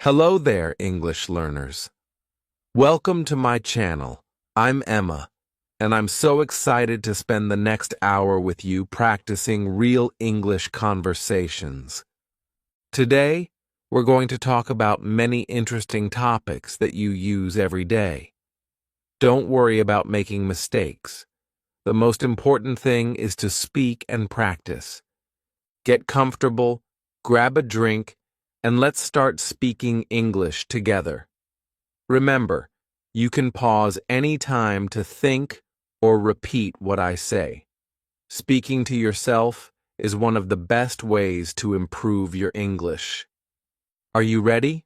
Hello there, English learners. Welcome to my channel. I'm Emma, and I'm so excited to spend the next hour with you practicing real English conversations. Today, we're going to talk about many interesting topics that you use every day. Don't worry about making mistakes. The most important thing is to speak and practice. Get comfortable, grab a drink, and let's start speaking English together. Remember, you can pause any time to think or repeat what I say. Speaking to yourself is one of the best ways to improve your English. Are you ready?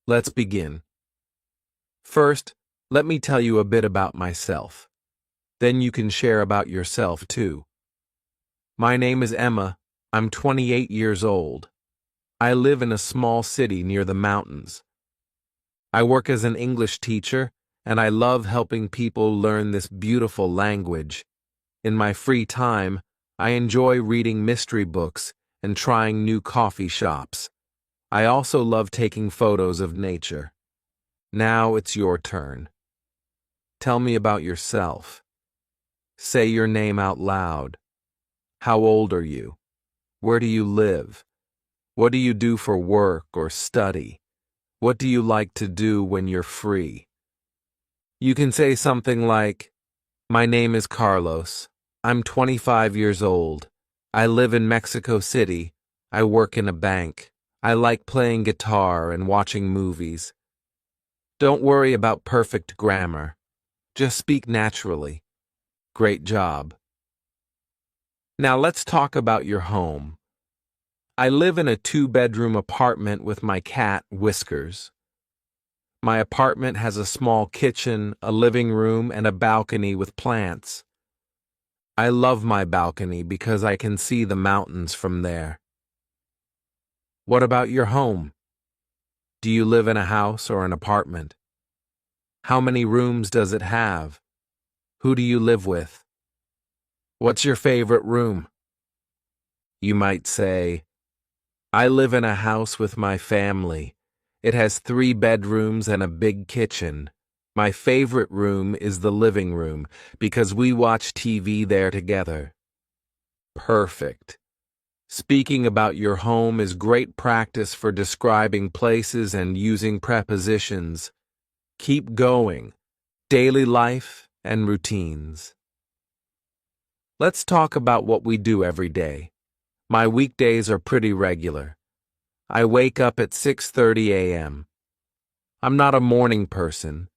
Let's begin. First, let me tell you a bit about myself. Then you can share about yourself too. My name is Emma. I'm 28 years old. I live in a small city near the mountains. I work as an English teacher, and I love helping people learn this beautiful language. In my free time, I enjoy reading mystery books and trying new coffee shops. I also love taking photos of nature. Now it's your turn. Tell me about yourself. Say your name out loud. How old are you? Where do you live? What do you do for work or study? What do you like to do when you're free? You can say something like, "My name is Carlos. I'm 25 years old. I live in Mexico City. I work in a bank. I like playing guitar and watching movies." Don't worry about perfect grammar. Just speak naturally. Great job. Now let's talk about your home. I live in a 2-bedroom apartment with my cat, Whiskers. My apartment has a small kitchen, a living room, and a balcony with plants. I love my balcony because I can see the mountains from there. What about your home? Do you live in a house or an apartment? How many rooms does it have? Who do you live with? What's your favorite room? You might say, I live in a house with my family. It has 3 bedrooms and a big kitchen. My favorite room is the living room because we watch TV there together. Perfect. Speaking about your home is great practice for describing places and using prepositions. Keep going. Daily life and routines. Let's talk about what we do every day. My weekdays are pretty regular. I wake up at 6:30 a.m. I'm not a morning person,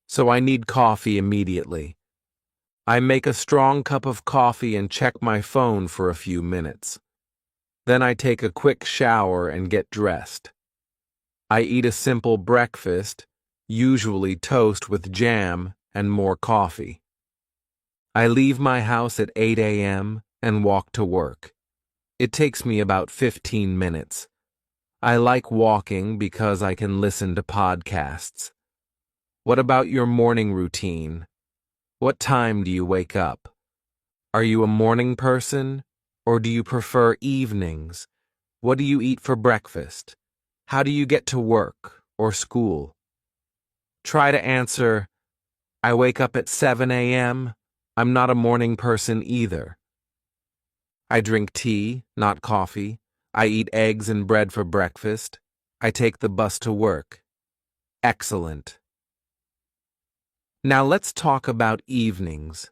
so I need coffee immediately. I make a strong cup of coffee and check my phone for a few minutes. Then I take a quick shower and get dressed. I eat a simple breakfast, usually toast with jam and more coffee. I leave my house at 8 a.m. and walk to work. It takes me about 15 minutes. I like walking because I can listen to podcasts. What about your morning routine? What time do you wake up? Are you a morning person, or do you prefer evenings? What do you eat for breakfast? How do you get to work or school? Try to answer, I wake up at 7 a.m. I'm not a morning person either. I drink tea, not coffee. I eat eggs and bread for breakfast. I take the bus to work. Excellent. Now let's talk about evenings.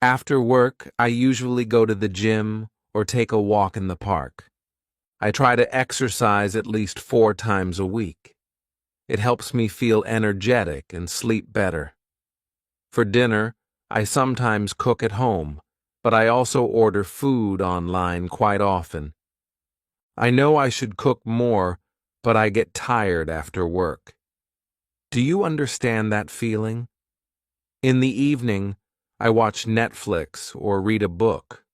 After work, I usually go to the gym or take a walk in the park. I try to exercise at least 4 times a week. It helps me feel energetic and sleep better. For dinner, I sometimes cook at home, but I also order food online quite often. I know I should cook more, but I get tired after work. Do you understand that feeling? In the evening, I watch Netflix or read a book.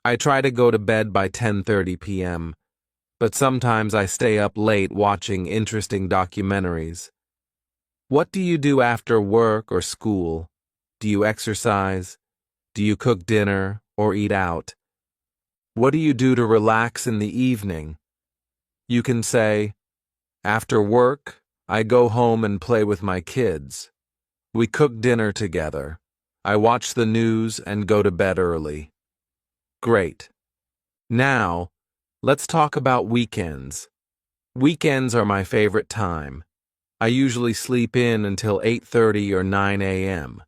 I try to go to bed by 10:30 p.m., but sometimes I stay up late watching interesting documentaries. What do you do after work or school? Do you exercise? Do you cook dinner or eat out? What do you do to relax in the evening? You can say, After work, I go home and play with my kids. We cook dinner together. I watch the news and go to bed early. Great. Now, let's talk about weekends. Weekends are my favorite time. I usually sleep in until 8:30 or 9 a.m.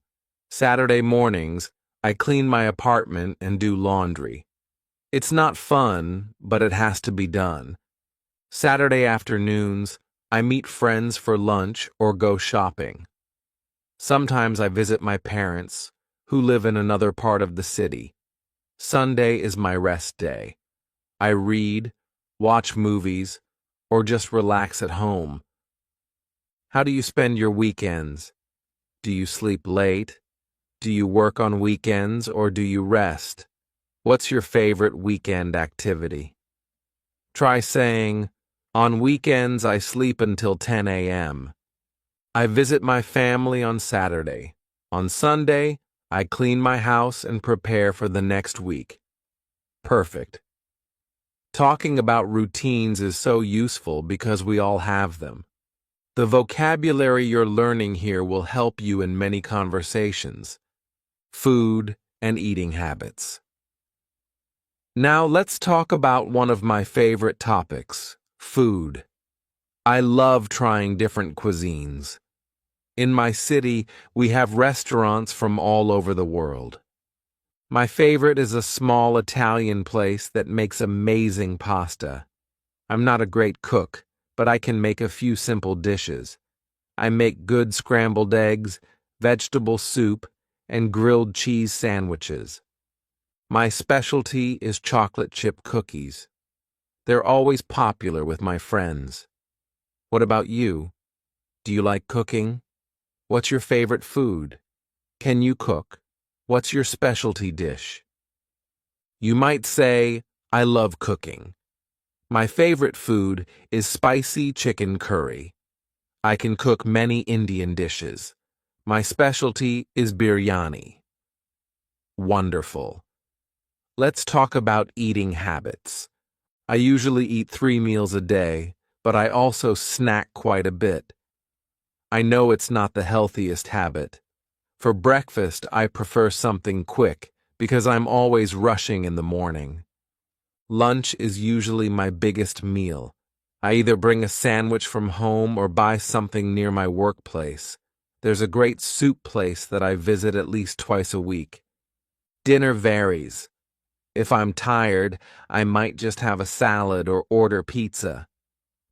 Saturday mornings, I clean my apartment and do laundry. It's not fun, but it has to be done. Saturday afternoons, I meet friends for lunch or go shopping. Sometimes I visit my parents, who live in another part of the city. Sunday is my rest day. I read, watch movies, or just relax at home. How do you spend your weekends? Do you sleep late? Do you work on weekends or do you rest? What's your favorite weekend activity? Try saying, on weekends I sleep until 10 a.m. I visit my family on Saturday. On Sunday, I clean my house and prepare for the next week. Perfect. Talking about routines is so useful because we all have them. The vocabulary you're learning here will help you in many conversations. Food and eating habits. Now let's talk about one of my favorite topics, food. I love trying different cuisines. In my city, we have restaurants from all over the world. My favorite is a small Italian place that makes amazing pasta. I'm not a great cook, but I can make a few simple dishes. I make good scrambled eggs, vegetable soup, and grilled cheese sandwiches. My specialty is chocolate chip cookies. They're always popular with my friends. What about you? Do you like cooking? What's your favorite food? Can you cook? What's your specialty dish? You might say, I love cooking. My favorite food is spicy chicken curry. I can cook many Indian dishes. My specialty is biryani. Wonderful. Let's talk about eating habits. I usually eat 3 meals a day, but I also snack quite a bit. I know it's not the healthiest habit. For breakfast, I prefer something quick because I'm always rushing in the morning. Lunch is usually my biggest meal. I either bring a sandwich from home or buy something near my workplace. There's a great soup place that I visit at least twice a week. Dinner varies. If I'm tired, I might just have a salad or order pizza.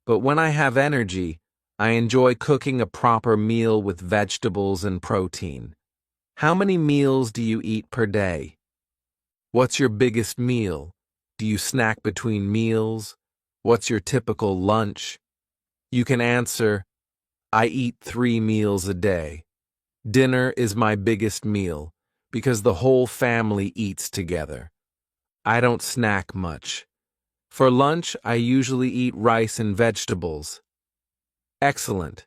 But when I have energy, I enjoy cooking a proper meal with vegetables and protein. How many meals do you eat per day? What's your biggest meal? Do you snack between meals? What's your typical lunch? You can answer, I eat 3 meals a day. Dinner is my biggest meal because the whole family eats together. I don't snack much. For lunch, I usually eat rice and vegetables. Excellent.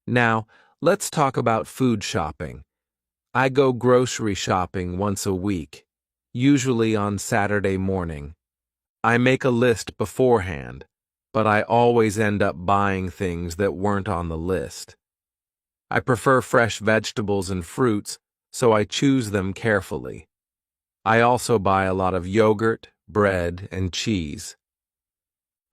Now, let's talk about food shopping. I go grocery shopping once a week, usually on Saturday morning. I make a list beforehand, but I always end up buying things that weren't on the list. I prefer fresh vegetables and fruits, so I choose them carefully. I also buy a lot of yogurt, bread, and cheese.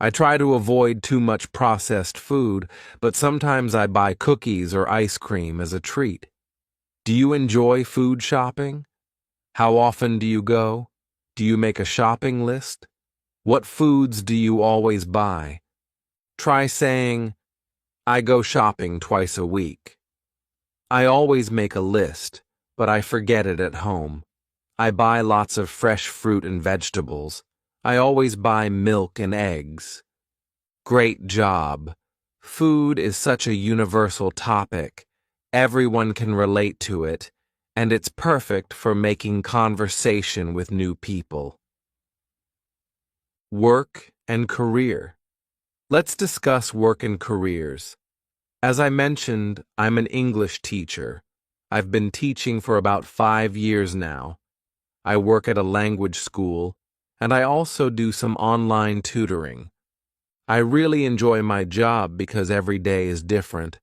I try to avoid too much processed food, but sometimes I buy cookies or ice cream as a treat. Do you enjoy food shopping? How often do you go? Do you make a shopping list? What foods do you always buy? Try saying, I go shopping twice a week. I always make a list, but I forget it at home. I buy lots of fresh fruit and vegetables. I always buy milk and eggs. Great job. Food is such a universal topic. Everyone can relate to it, and it's perfect for making conversation with new people. Work and career. Let's discuss work and careers. As I mentioned, I'm an English teacher. I've been teaching for about 5 years now. I work at a language school, and I also do some online tutoring. I really enjoy my job because every day is different.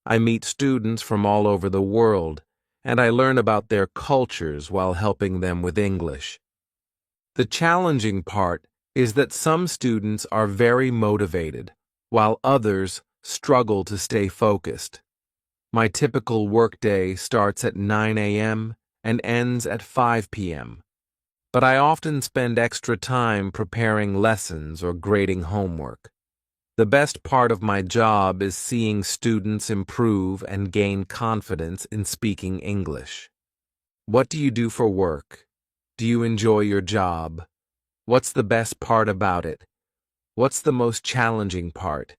I meet students from all over the world, and I learn about their cultures while helping them with English. The challenging part is that some students are very motivated, while others struggle to stay focused. My typical workday starts at 9 a.m. and ends at 5 p.m., but I often spend extra time preparing lessons or grading homework. The best part of my job is seeing students improve and gain confidence in speaking English. What do you do for work? Do you enjoy your job? What's the best part about it? What's the most challenging part?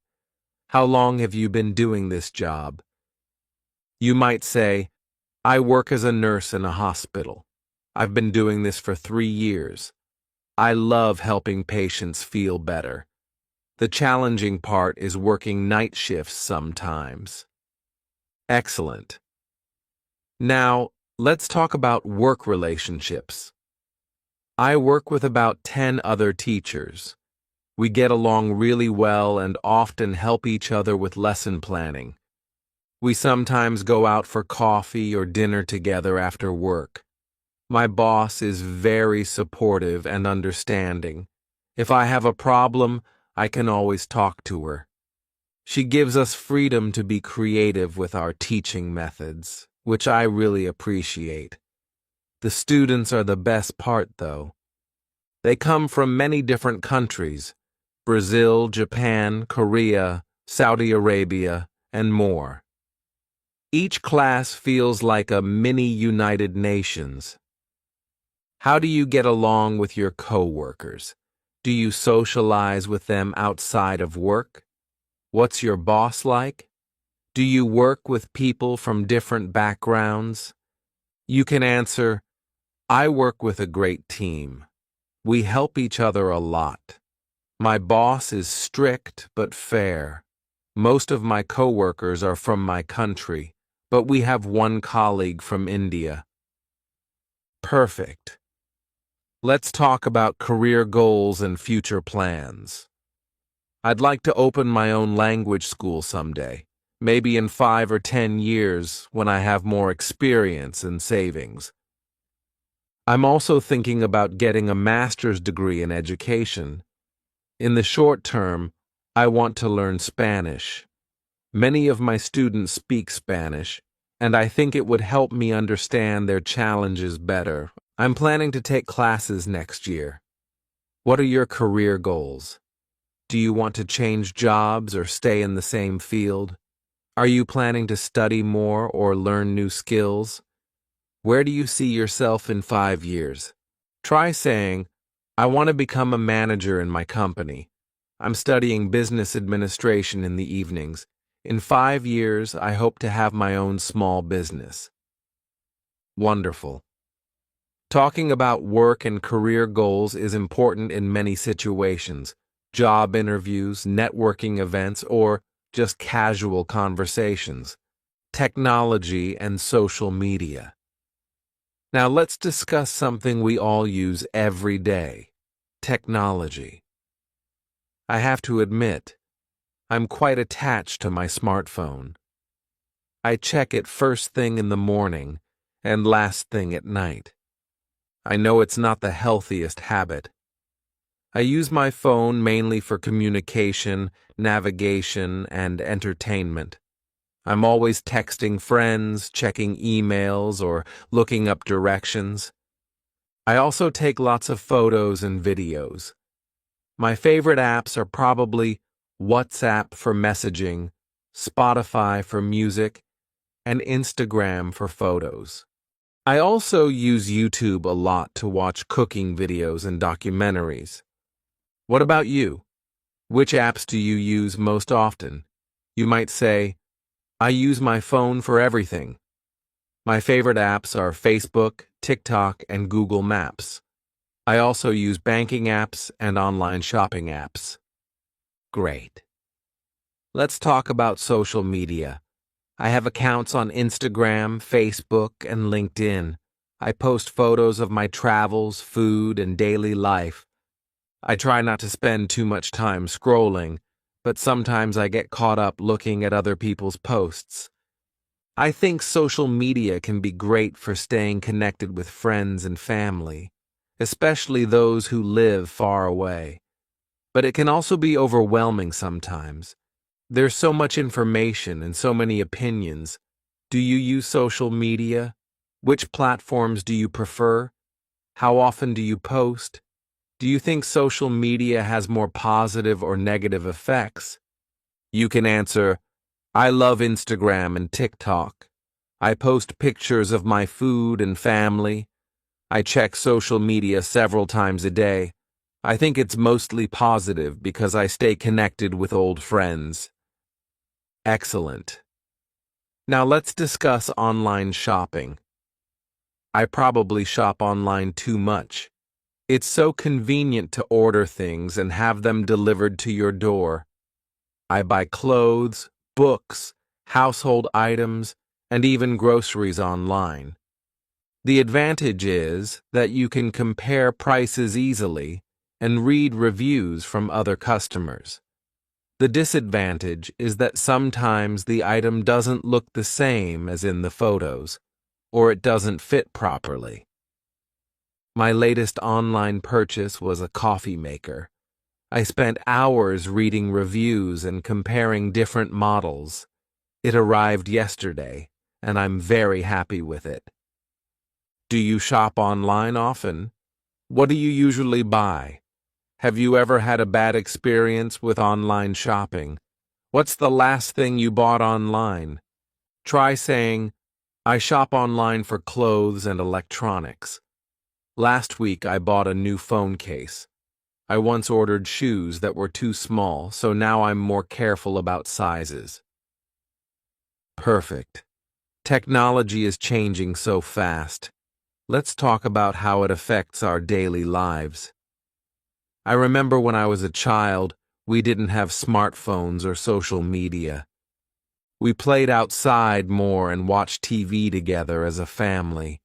How long have you been doing this job? You might say, I work as a nurse in a hospital. I've been doing this for 3 years. I love helping patients feel better. The challenging part is working night shifts sometimes. Excellent. Now, let's talk about work relationships. I work with about 10 other teachers. We get along really well and often help each other with lesson planning. We sometimes go out for coffee or dinner together after work. My boss is very supportive and understanding. If I have a problem, I can always talk to her. She gives us freedom to be creative with our teaching methods, which I really appreciate. The students are the best part, though. They come from many different countries: Brazil, Japan, Korea, Saudi Arabia, and more. Each class feels like a mini United Nations. How do you get along with your coworkers? Do you socialize with them outside of work? What's your boss like? Do you work with people from different backgrounds? You can answer, I work with a great team. We help each other a lot. My boss is strict but fair. Most of my coworkers are from my country, but we have one colleague from India. Perfect. Let's talk about career goals and future plans. I'd like to open my own language school someday, maybe in 5 or 10 years when I have more experience and savings. I'm also thinking about getting a master's degree in education. In the short term, I want to learn Spanish. Many of my students speak Spanish, and I think it would help me understand their challenges better. I'm planning to take classes next year. What are your career goals? Do you want to change jobs or stay in the same field? Are you planning to study more or learn new skills? Where do you see yourself in 5 years? Try saying, I want to become a manager in my company. I'm studying business administration in the evenings. In 5 years, I hope to have my own small business. Wonderful. Talking about work and career goals is important in many situations: job interviews, networking events, or just casual conversations. Technology and social media. Now let's discuss something we all use every day: technology. I have to admit, I'm quite attached to my smartphone. I check it first thing in the morning and last thing at night. I know it's not the healthiest habit. I use my phone mainly for communication, navigation, and entertainment. I'm always texting friends, checking emails, or looking up directions. I also take lots of photos and videos. My favorite apps are probably WhatsApp for messaging, Spotify for music, and Instagram for photos. I also use YouTube a lot to watch cooking videos and documentaries. What about you? Which apps do you use most often? You might say, I use my phone for everything. My favorite apps are Facebook, TikTok, and Google Maps. I also use banking apps and online shopping apps. Great. Let's talk about social media. I have accounts on Instagram, Facebook, and LinkedIn. I post photos of my travels, food, and daily life. I try not to spend too much time scrolling, but sometimes I get caught up looking at other people's posts. I think social media can be great for staying connected with friends and family, especially those who live far away. But it can also be overwhelming sometimes. There's so much information and so many opinions. Do you use social media? Which platforms do you prefer? How often do you post? Do you think social media has more positive or negative effects? You can answer, I love Instagram and TikTok. I post pictures of my food and family. I check social media several times a day. I think it's mostly positive because I stay connected with old friends. Excellent. Now let's discuss online shopping. I probably shop online too much. It's so convenient to order things and have them delivered to your door. I buy clothes, books, household items, and even groceries online. The advantage is that you can compare prices easily and read reviews from other customers. The disadvantage is that sometimes the item doesn't look the same as in the photos, or it doesn't fit properly. My latest online purchase was a coffee maker. I spent hours reading reviews and comparing different models. It arrived yesterday, and I'm very happy with it. Do you shop online often? What do you usually buy? Have you ever had a bad experience with online shopping? What's the last thing you bought online? Try saying, I shop online for clothes and electronics. Last week I bought a new phone case. I once ordered shoes that were too small, so now I'm more careful about sizes. Perfect. Technology is changing so fast. Let's talk about how it affects our daily lives. I remember when I was a child, we didn't have smartphones or social media. We played outside more and watched TV together as a family.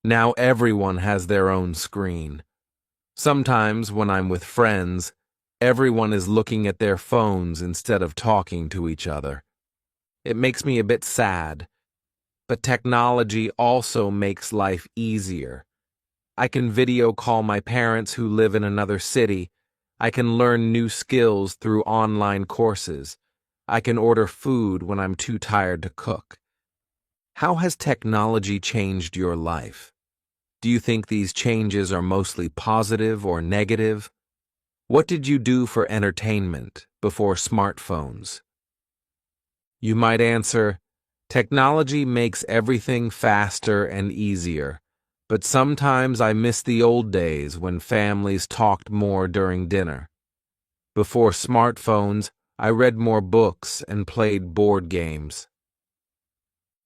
Now everyone has their own screen. Sometimes when I'm with friends, everyone is looking at their phones instead of talking to each other. It makes me a bit sad, but technology also makes life easier. I can video call my parents who live in another city. I can learn new skills through online courses. I can order food when I'm too tired to cook. How has technology changed your life? Do you think these changes are mostly positive or negative? What did you do for entertainment before smartphones? You might answer, technology makes everything faster and easier, but sometimes I miss the old days when families talked more during dinner. Before smartphones, I read more books and played board games.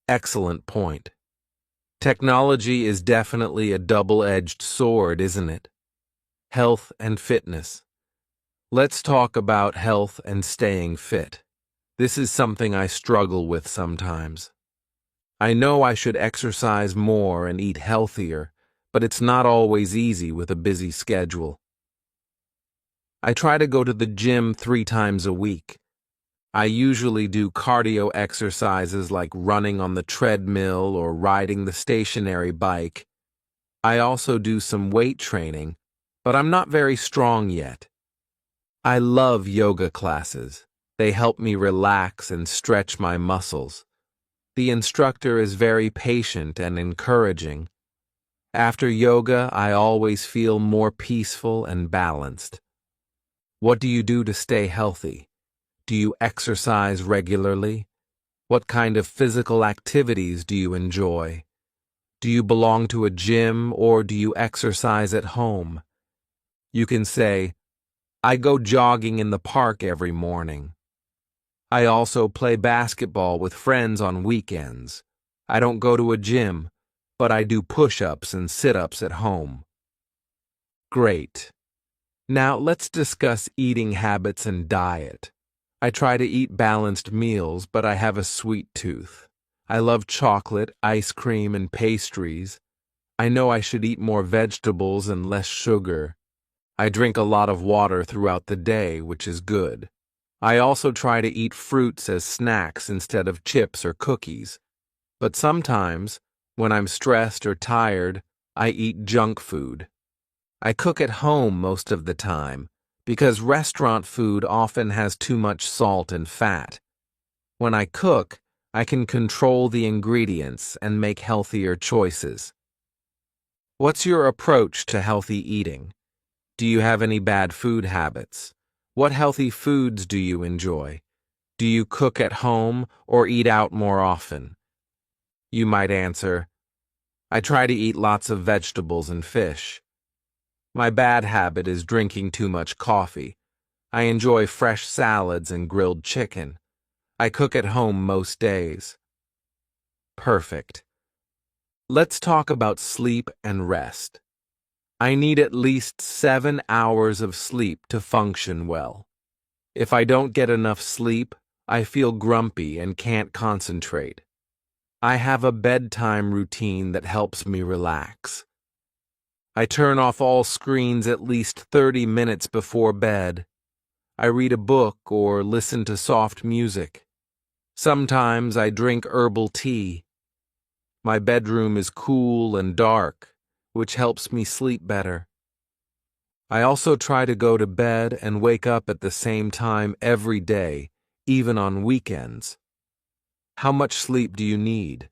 Excellent point. Technology is definitely a double-edged sword, isn't it? Health and fitness. Let's talk about health and staying fit. This is something I struggle with sometimes. I know I should exercise more and eat healthier, but it's not always easy with a busy schedule. I try to go to the gym 3 times a week. I usually do cardio exercises like running on the treadmill or riding the stationary bike. I also do some weight training, but I'm not very strong yet. I love yoga classes. They help me relax and stretch my muscles. The instructor is very patient and encouraging. After yoga, I always feel more peaceful and balanced. What do you do to stay healthy? Do you exercise regularly? What kind of physical activities do you enjoy? Do you belong to a gym or do you exercise at home? You can say, I go jogging in the park every morning. I also play basketball with friends on weekends. I don't go to a gym, but I do push-ups and sit-ups at home. Great. Now let's discuss eating habits and diet. I try to eat balanced meals, but I have a sweet tooth. I love chocolate, ice cream, and pastries. I know I should eat more vegetables and less sugar. I drink a lot of water throughout the day, which is good. I also try to eat fruits as snacks instead of chips or cookies. But sometimes, when I'm stressed or tired, I eat junk food. I cook at home most of the time because restaurant food often has too much salt and fat. When I cook, I can control the ingredients and make healthier choices. What's your approach to healthy eating? Do you have any bad food habits? What healthy foods do you enjoy? Do you cook at home or eat out more often? You might answer, I try to eat lots of vegetables and fish. My bad habit is drinking too much coffee. I enjoy fresh salads and grilled chicken. I cook at home most days. Perfect. Let's talk about sleep and rest. I need at least 7 hours of sleep to function well. If I don't get enough sleep, I feel grumpy and can't concentrate. I have a bedtime routine that helps me relax. I turn off all screens at least 30 minutes before bed. I read a book or listen to soft music. Sometimes I drink herbal tea. My bedroom is cool and dark, which helps me sleep better. I also try to go to bed and wake up at the same time every day, even on weekends. How much sleep do you need?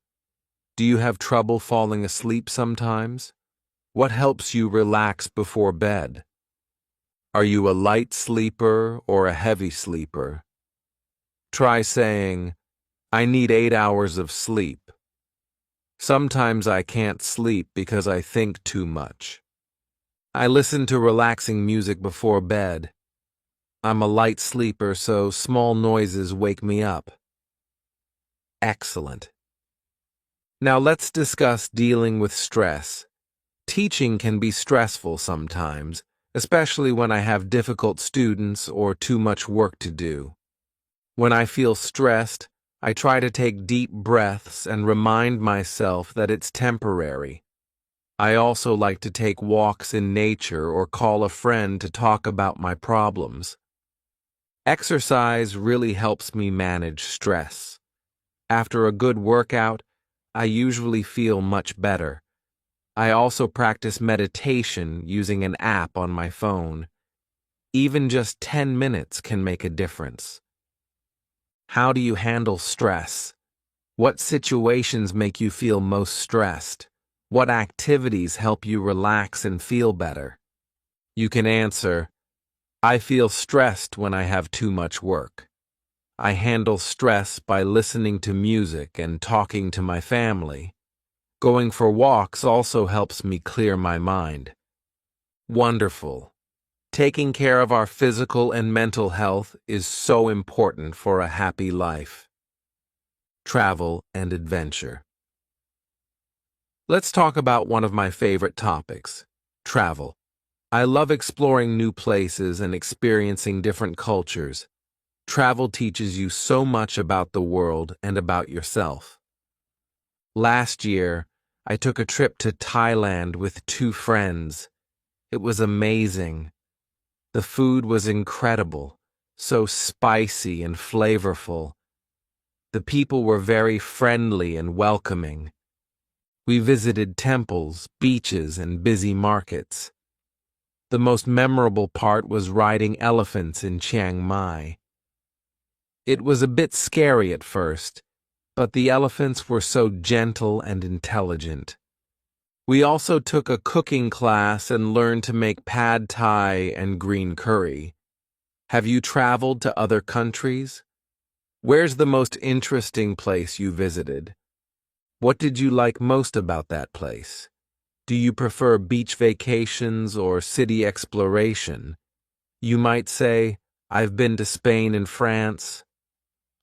Do you have trouble falling asleep sometimes? What helps you relax before bed? Are you a light sleeper or a heavy sleeper? Try saying, I need 8 hours of sleep. Sometimes I can't sleep because I think too much. I listen to relaxing music before bed. I'm a light sleeper, so small noises wake me up. Excellent. Now let's discuss dealing with stress. Teaching can be stressful sometimes, especially when I have difficult students or too much work to do. When I feel stressed, I try to take deep breaths and remind myself that it's temporary. I also like to take walks in nature or call a friend to talk about my problems. Exercise really helps me manage stress. After a good workout, I usually feel much better. I also practice meditation using an app on my phone. Even just 10 minutes can make a difference. How do you handle stress? What situations make you feel most stressed? What activities help you relax and feel better? You can answer, I feel stressed when I have too much work. I handle stress by listening to music and talking to my family. Going for walks also helps me clear my mind. Wonderful. Taking care of our physical and mental health is so important for a happy life. Travel and adventure. Let's talk about one of my favorite topics, travel. I love exploring new places and experiencing different cultures. Travel teaches you so much about the world and about yourself. Last year, I took a trip to Thailand with 2 friends. It was amazing. The food was incredible, so spicy and flavorful. The people were very friendly and welcoming. We visited temples, beaches, and busy markets. The most memorable part was riding elephants in Chiang Mai. It was a bit scary at first, but the elephants were so gentle and intelligent. We also took a cooking class and learned to make pad thai and green curry. Have you traveled to other countries? Where's the most interesting place you visited? What did you like most about that place? Do you prefer beach vacations or city exploration? You might say, I've been to Spain and France.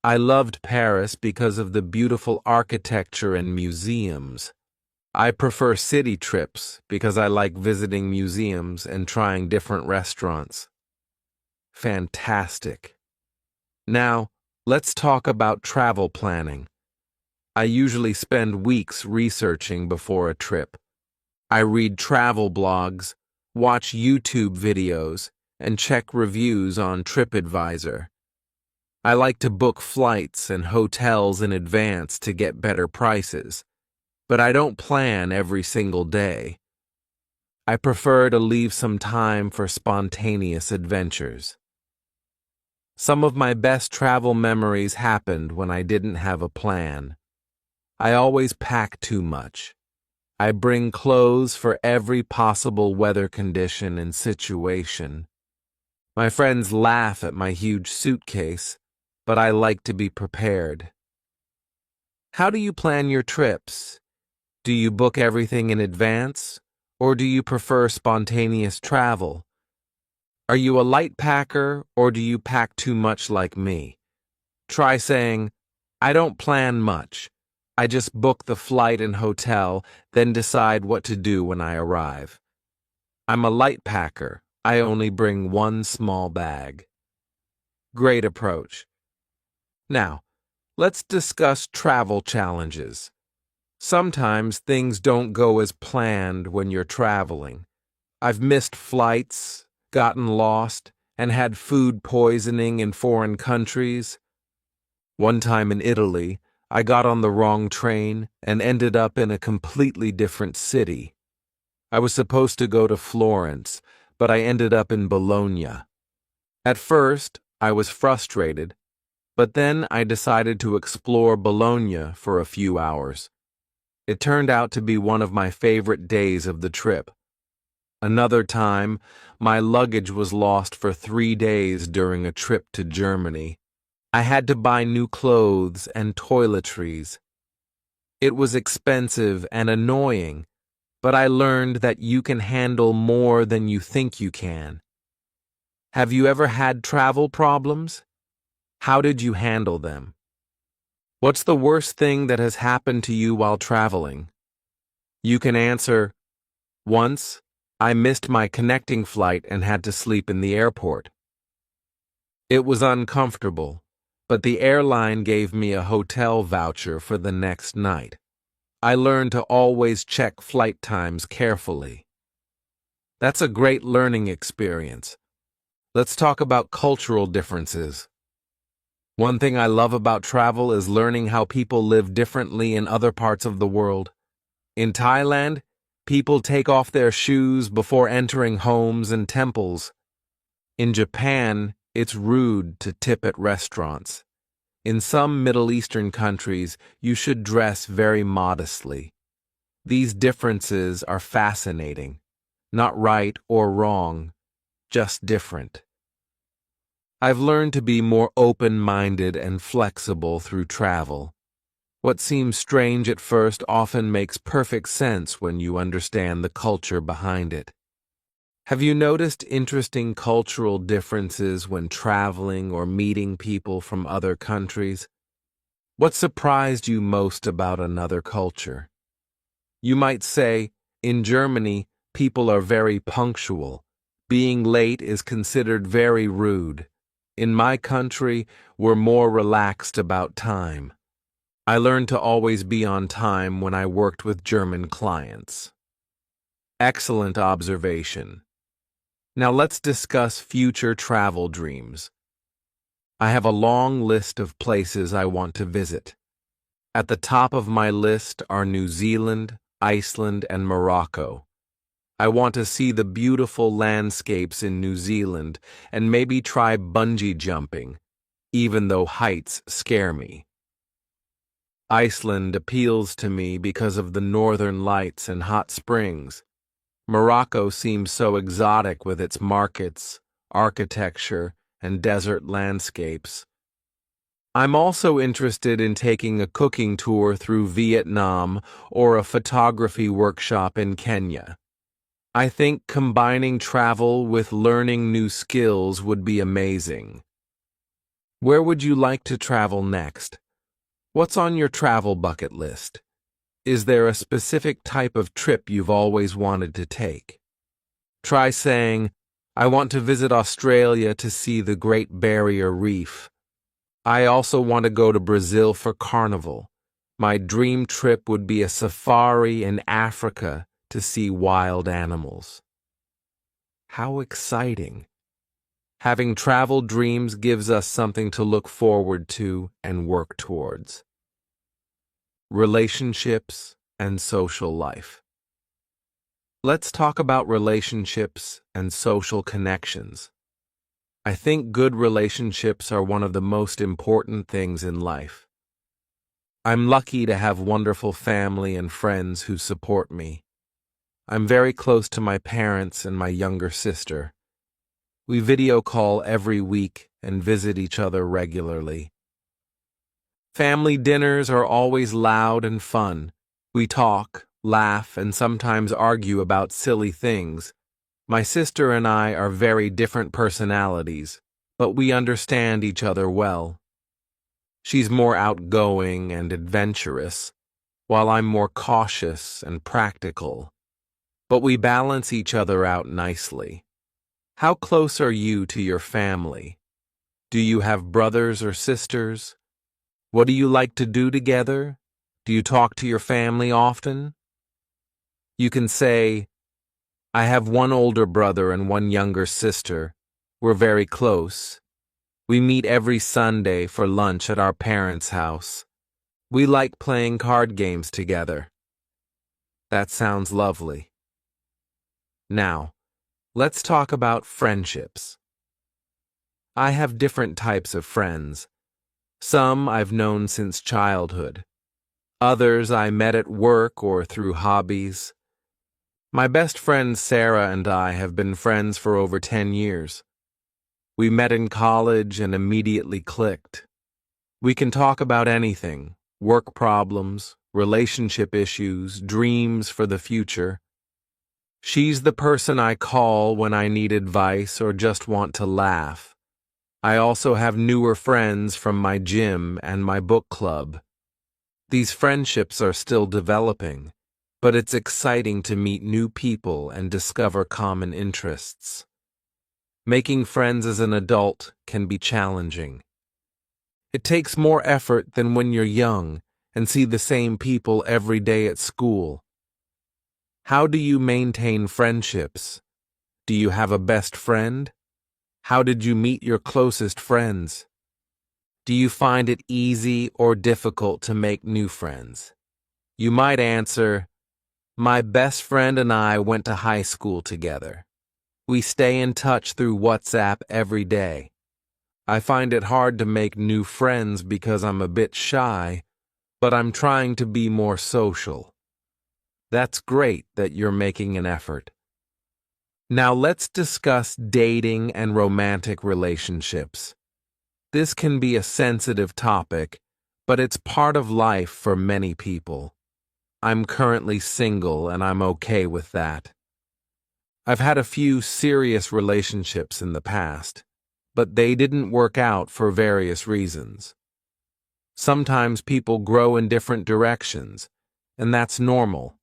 I loved Paris because of the beautiful architecture and museums. I prefer city trips because I like visiting museums and trying different restaurants. Fantastic. Now, let's talk about travel planning. I usually spend weeks researching before a trip. I read travel blogs, watch YouTube videos, and check reviews on TripAdvisor. I like to book flights and hotels in advance to get better prices, but I don't plan every single day. I prefer to leave some time for spontaneous adventures. Some of my best travel memories happened when I didn't have a plan. I always pack too much. I bring clothes for every possible weather condition and situation. My friends laugh at my huge suitcase, but I like to be prepared. How do you plan your trips? Do you book everything in advance, or do you prefer spontaneous travel? Are you a light packer, or do you pack too much like me? Try saying, I don't plan much. I just book the flight and hotel, then decide what to do when I arrive. I'm a light packer. I only bring one small bag. Great approach. Now, let's discuss travel challenges. Sometimes things don't go as planned when you're traveling. I've missed flights, gotten lost, and had food poisoning in foreign countries. One time in Italy, I got on the wrong train and ended up in a completely different city. I was supposed to go to Florence, but I ended up in Bologna. At first, I was frustrated, but then I decided to explore Bologna for a few hours. It turned out to be one of my favorite days of the trip. Another time, my luggage was lost for 3 days during a trip to Germany. I had to buy new clothes and toiletries. It was expensive and annoying, but I learned that you can handle more than you think you can. Have you ever had travel problems? How did you handle them? What's the worst thing that has happened to you while traveling? You can answer, once, I missed my connecting flight and had to sleep in the airport. It was uncomfortable, but the airline gave me a hotel voucher for the next night. I learned to always check flight times carefully. That's a great learning experience. Let's talk about cultural differences. One thing I love about travel is learning how people live differently in other parts of the world. In Thailand, people take off their shoes before entering homes and temples. In Japan, it's rude to tip at restaurants. In some Middle Eastern countries, you should dress very modestly. These differences are fascinating. Not right or wrong, just different. I've learned to be more open-minded and flexible through travel. What seems strange at first often makes perfect sense when you understand the culture behind it. Have you noticed interesting cultural differences when traveling or meeting people from other countries? What surprised you most about another culture? You might say, in Germany, people are very punctual. Being late is considered very rude. In my country, we're more relaxed about time. I learned to always be on time when I worked with German clients. Excellent observation. Now let's discuss future travel dreams. I have a long list of places I want to visit. At the top of my list are New Zealand, Iceland, and Morocco. I want to see the beautiful landscapes in New Zealand and maybe try bungee jumping, even though heights scare me. Iceland appeals to me because of the northern lights and hot springs. Morocco seems so exotic with its markets, architecture, and desert landscapes. I'm also interested in taking a cooking tour through Vietnam or a photography workshop in Kenya. I think combining travel with learning new skills would be amazing. Where would you like to travel next? What's on your travel bucket list? Is there a specific type of trip you've always wanted to take? Try saying, I want to visit Australia to see the Great Barrier Reef. I also want to go to Brazil for Carnival. My dream trip would be a safari in Africa to see wild animals. How exciting! Having travel dreams gives us something to look forward to and work towards. Relationships and social life. Let's talk about relationships and social connections. I think good relationships are one of the most important things in life. I'm lucky to have wonderful family and friends who support me. I'm very close to my parents and my younger sister. We video call every week and visit each other regularly. Family dinners are always loud and fun. We talk, laugh, and sometimes argue about silly things. My sister and I are very different personalities, but we understand each other well. She's more outgoing and adventurous, while I'm more cautious and practical. But we balance each other out nicely. How close are you to your family? Do you have brothers or sisters? What do you like to do together? Do you talk to your family often? You can say, I have one older brother and one younger sister. We're very close. We meet every Sunday for lunch at our parents' house. We like playing card games together. That sounds lovely. Now, let's talk about friendships. I have different types of friends. Some I've known since childhood. Others I met at work or through hobbies. My best friend Sarah and I have been friends for over 10 years. We met in college and immediately clicked. We can talk about anything, work problems, relationship issues, dreams for the future. She's the person I call when I need advice or just want to laugh. I also have newer friends from my gym and my book club. These friendships are still developing, but it's exciting to meet new people and discover common interests. Making friends as an adult can be challenging. It takes more effort than when you're young and see the same people every day at school. How do you maintain friendships? Do you have a best friend? How did you meet your closest friends? Do you find it easy or difficult to make new friends? You might answer, my best friend and I went to high school together. We stay in touch through WhatsApp every day. I find it hard to make new friends because I'm a bit shy, but I'm trying to be more social. That's great that you're making an effort. Now let's discuss dating and romantic relationships. This can be a sensitive topic, but it's part of life for many people. I'm currently single and I'm okay with that. I've had a few serious relationships in the past, but they didn't work out for various reasons. Sometimes people grow in different directions, and that's normal.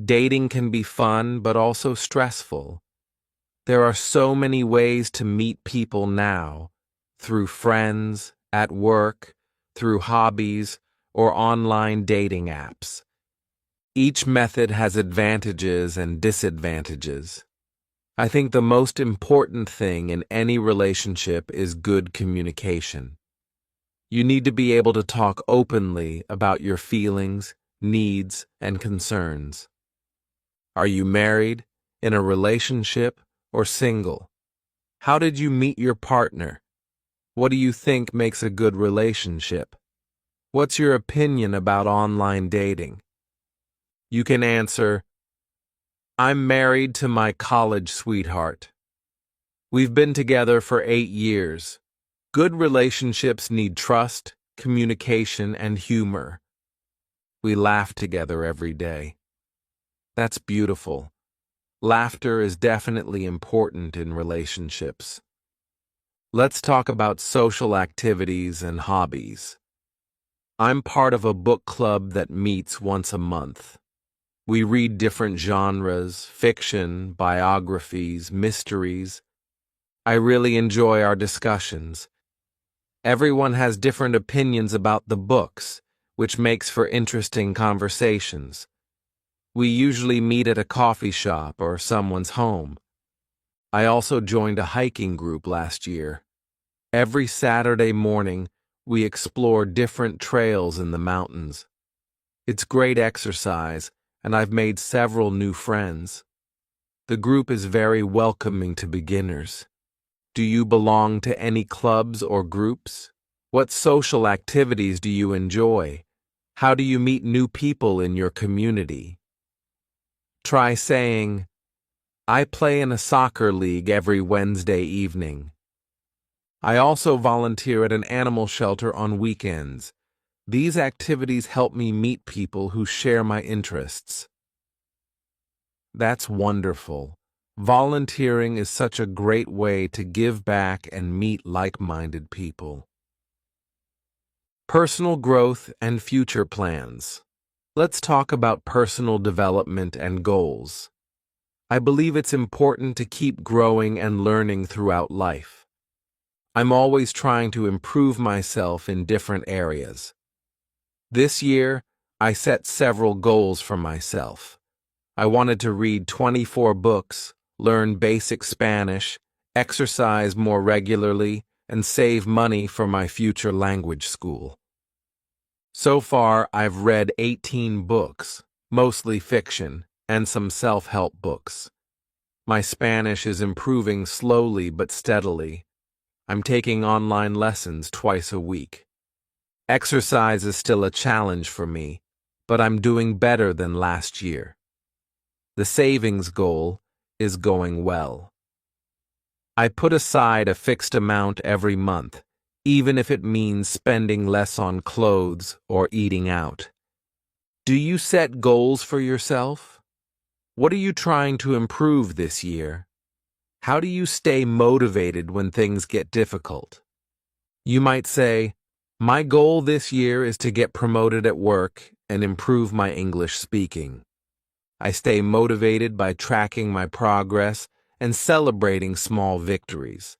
Dating can be fun, but also stressful. There are so many ways to meet people now, through friends, at work, through hobbies, or online dating apps. Each method has advantages and disadvantages. I think the most important thing in any relationship is good communication. You need to be able to talk openly about your feelings, needs, and concerns. Are you married, in a relationship, or single? How did you meet your partner? What do you think makes a good relationship? What's your opinion about online dating? You can answer, I'm married to my college sweetheart. We've been together for 8 years. Good relationships need trust, communication, and humor. We laugh together every day. That's beautiful. Laughter is definitely important in relationships. Let's talk about social activities and hobbies. I'm part of a book club that meets once a month. We read different genres, fiction, biographies, mysteries. I really enjoy our discussions. Everyone has different opinions about the books, which makes for interesting conversations. We usually meet at a coffee shop or someone's home. I also joined a hiking group last year. Every Saturday morning, we explore different trails in the mountains. It's great exercise, and I've made several new friends. The group is very welcoming to beginners. Do you belong to any clubs or groups? What social activities do you enjoy? How do you meet new people in your community? Try saying, I play in a soccer league every Wednesday evening. I also volunteer at an animal shelter on weekends. These activities help me meet people who share my interests. That's wonderful. Volunteering is such a great way to give back and meet like-minded people. Personal growth and future plans. Let's talk about personal development and goals. I believe it's important to keep growing and learning throughout life. I'm always trying to improve myself in different areas. This year, I set several goals for myself. I wanted to read 24 books, learn basic Spanish, exercise more regularly, and save money for my future language school. So far, I've read 18 books, mostly fiction, and some self-help books. My Spanish is improving slowly but steadily. I'm taking online lessons twice a week. Exercise is still a challenge for me, but I'm doing better than last year. The savings goal is going well. I put aside a fixed amount every month, even if it means spending less on clothes or eating out. Do you set goals for yourself? What are you trying to improve this year? How do you stay motivated when things get difficult? You might say, my goal this year is to get promoted at work and improve my English speaking. I stay motivated by tracking my progress and celebrating small victories.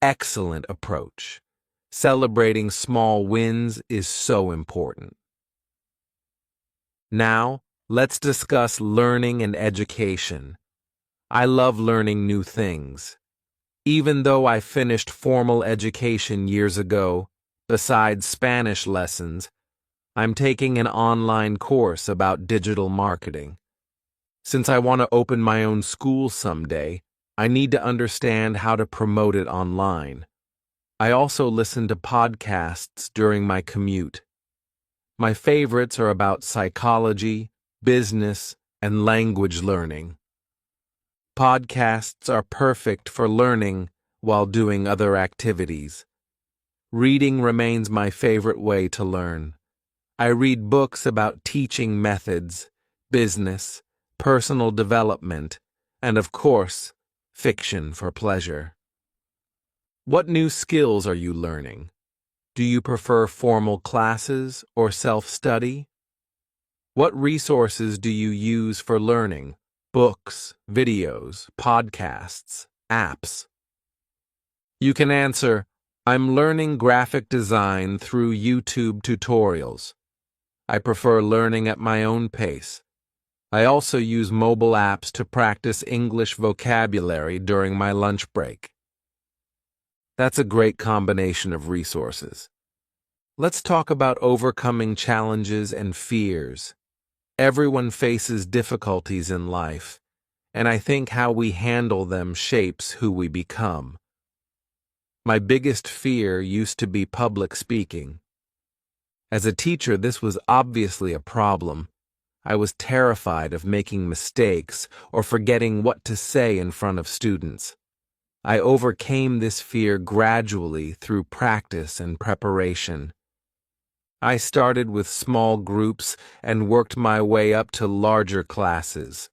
Excellent approach. Celebrating small wins is so important. Now, let's discuss learning and education. I love learning new things. Even though I finished formal education years ago, besides Spanish lessons, I'm taking an online course about digital marketing. Since I want to open my own school someday, I need to understand how to promote it online. I also listen to podcasts during my commute. My favorites are about psychology, business, and language learning. Podcasts are perfect for learning while doing other activities. Reading remains my favorite way to learn. I read books about teaching methods, business, personal development, and of course, fiction for pleasure. What new skills are you learning? Do you prefer formal classes or self-study? What resources do you use for learning? Books, videos, podcasts, apps? You can answer, I'm learning graphic design through YouTube tutorials. I prefer learning at my own pace. I also use mobile apps to practice English vocabulary during my lunch break. That's a great combination of resources. Let's talk about overcoming challenges and fears. Everyone faces difficulties in life, and I think how we handle them shapes who we become. My biggest fear used to be public speaking. As a teacher, this was obviously a problem. I was terrified of making mistakes or forgetting what to say in front of students. I overcame this fear gradually through practice and preparation. I started with small groups and worked my way up to larger classes.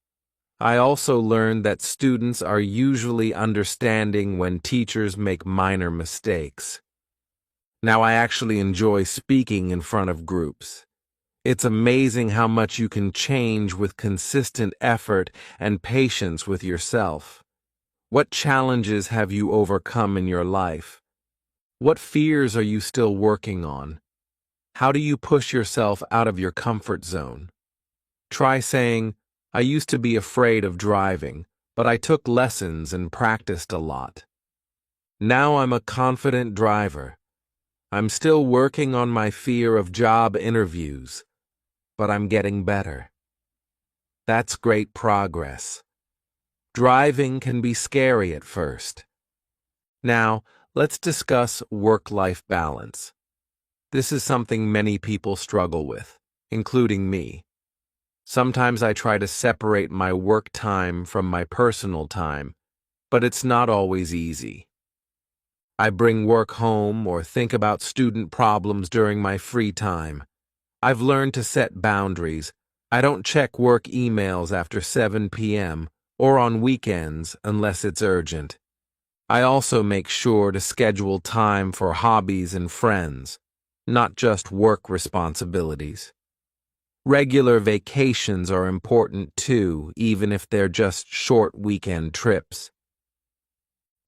I also learned that students are usually understanding when teachers make minor mistakes. Now I actually enjoy speaking in front of groups. It's amazing how much you can change with consistent effort and patience with yourself. What challenges have you overcome in your life? What fears are you still working on? How do you push yourself out of your comfort zone? Try saying, I used to be afraid of driving, but I took lessons and practiced a lot. Now I'm a confident driver. I'm still working on my fear of job interviews, but I'm getting better. That's great progress. Driving can be scary at first. Now, let's discuss work-life balance. This is something many people struggle with, including me. Sometimes I try to separate my work time from my personal time, but it's not always easy. I bring work home or think about student problems during my free time. I've learned to set boundaries. I don't check work emails after 7 p.m. or on weekends unless it's urgent. I also make sure to schedule time for hobbies and friends, not just work responsibilities. Regular vacations are important too, even if they're just short weekend trips.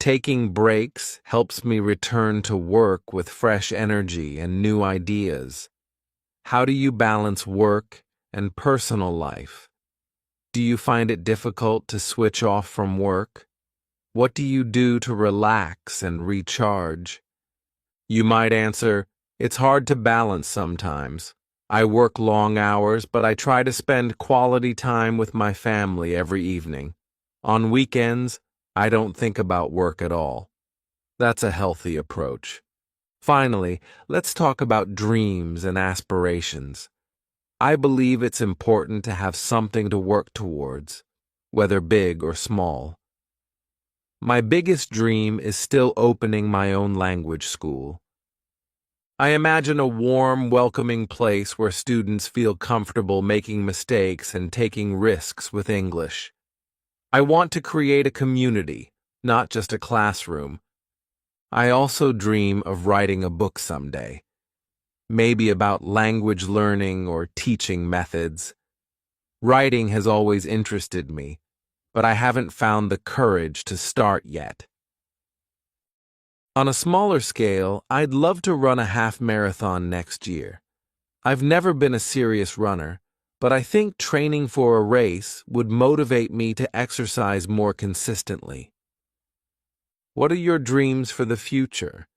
Taking breaks helps me return to work with fresh energy and new ideas. How do you balance work and personal life? Do you find it difficult to switch off from work? What do you do to relax and recharge? You might answer, it's hard to balance sometimes. I work long hours, but I try to spend quality time with my family every evening. On weekends, I don't think about work at all. That's a healthy approach. Finally, let's talk about dreams and aspirations. I believe it's important to have something to work towards, whether big or small. My biggest dream is still opening my own language school. I imagine a warm, welcoming place where students feel comfortable making mistakes and taking risks with English. I want to create a community, not just a classroom. I also dream of writing a book someday, maybe about language learning or teaching methods. Writing has always interested me, but I haven't found the courage to start yet. On a smaller scale, I'd love to run a half marathon next year. I've never been a serious runner, but I think training for a race would motivate me to exercise more consistently. What are your dreams for the future?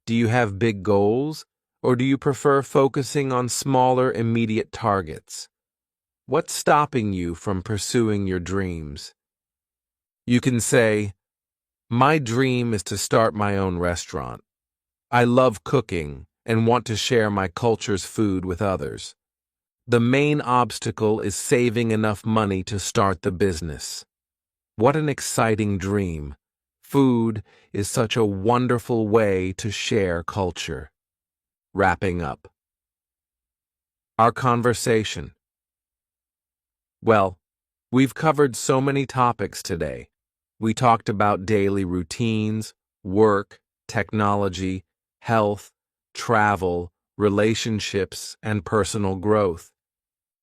Do you have big goals, or do you prefer focusing on smaller, immediate targets? What's stopping you from pursuing your dreams? You can say, my dream is to start my own restaurant. I love cooking and want to share my culture's food with others. The main obstacle is saving enough money to start the business. What an exciting dream. Food is such a wonderful way to share culture. Wrapping up our conversation. Well, we've covered so many topics today. We talked about daily routines, work, technology, health, travel, relationships, and personal growth.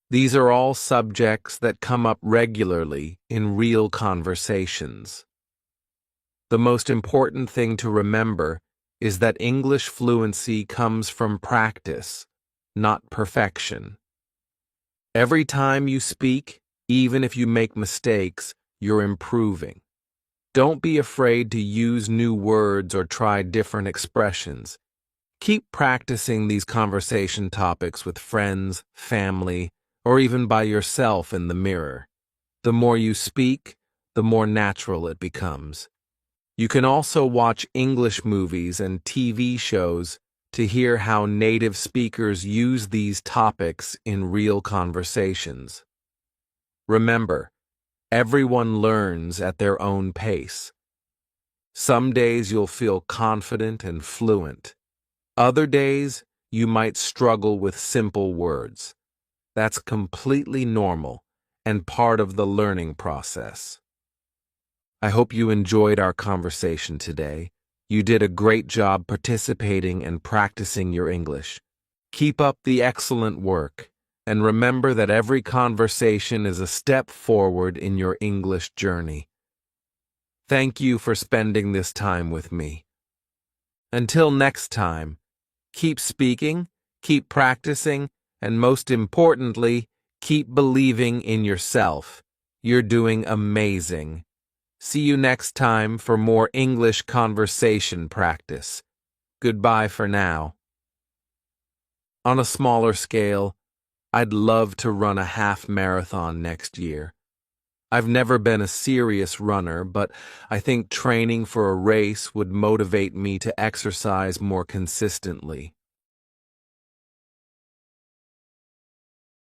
These are all subjects that come up regularly in real conversations. The most important thing to remember is that English fluency comes from practice, not perfection. Every time you speak, even if you make mistakes, you're improving. Don't be afraid to use new words or try different expressions. Keep practicing these conversation topics with friends, family, or even by yourself in the mirror. The more you speak, the more natural it becomes. You can also watch English movies and TV shows to hear how native speakers use these topics in real conversations. Remember, everyone learns at their own pace. Some days you'll feel confident and fluent. Other days, you might struggle with simple words. That's completely normal and part of the learning process. I hope you enjoyed our conversation today. You did a great job participating and practicing your English. Keep up the excellent work, and remember that every conversation is a step forward in your English journey. Thank you for spending this time with me. Until next time, keep speaking, keep practicing, and most importantly, keep believing in yourself. You're doing amazing. See you next time for more English conversation practice. Goodbye for now. On a smaller scale, I'd love to run a half marathon next year. I've never been a serious runner, but I think training for a race would motivate me to exercise more consistently.